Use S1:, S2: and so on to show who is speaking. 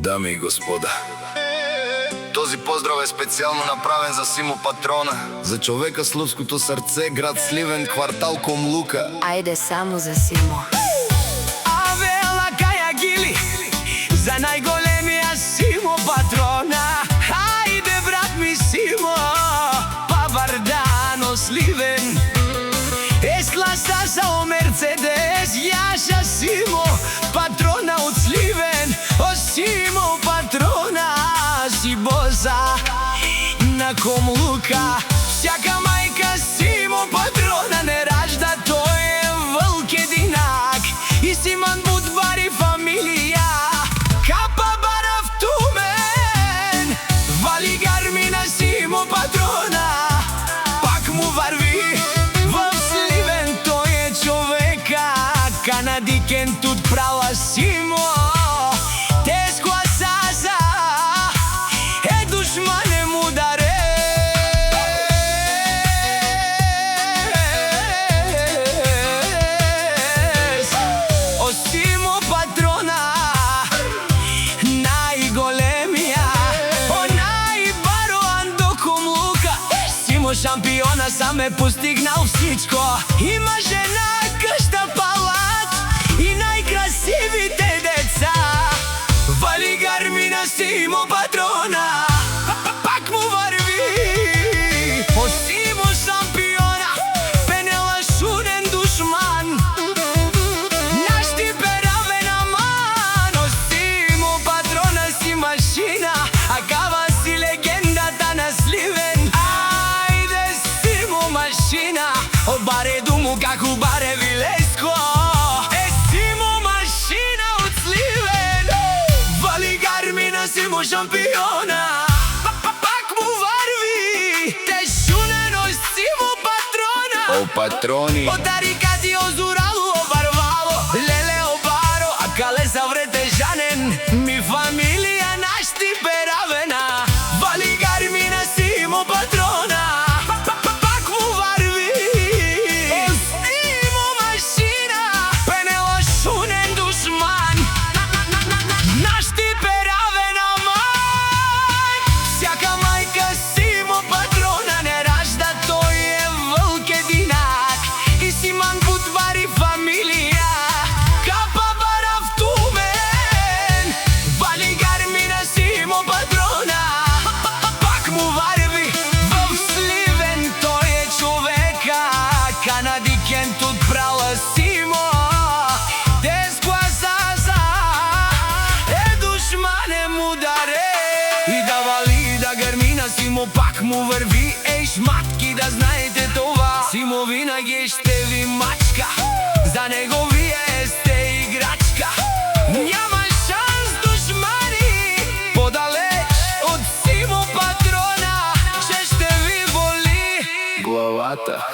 S1: Дами и господа, този поздрав е специално направен за Симо Патрона, за човека с лъвското сърце, град Сливен, квартал Комлука.
S2: Ајде само за Симо.
S3: Авела каја гили за најголемија Симо Патрона. Ајде брат ми Симо, па Вардано Сливен. Есласа за Мерцедес, јаша Симо Патрона од Сливен. О Симо Патрона, си боза на Комлука. Всяка мајка Симо Патрона не ражда, тој е вълк единак. И Симан Будвари фамилија, капа барав тумен. Вали гармина Симо Патрона, пак му върви в Сливен. Тој е човека, канадикен тут права Симо. Шампиона сам е постигнал всичко. Има жена, къща, палат и најкрасивите деца. Вали гармина Симо Патрона, пак му върви. О Симо шампиона, пенела шунен душман. Наш ти перавен аман. О Симо Патрона си машина, а кава си легендата на Сливен. Од баре думу како баре Вилеско. Е Симо машина од Сливен. Вали гармина Симо шампиона, пак му върви. Те шунено Симо Патрона.
S1: О патрони,
S3: Од Арикати озурало обарвало, леле обаро, а кале заврете жанен. Ми фамилија наш ти перавена. Вали гармина Симо Патрона, канадикен тут права Симо. Дескласаса е душмане му даре. И да вали да гармина Симо пак му върви. Ей шматки, да знаете това, Симо винаги ще ви мачка. За него вие сте играчка. Няма шанс душмани подалеч от Симо Патрона, че ще ви боли
S1: главата.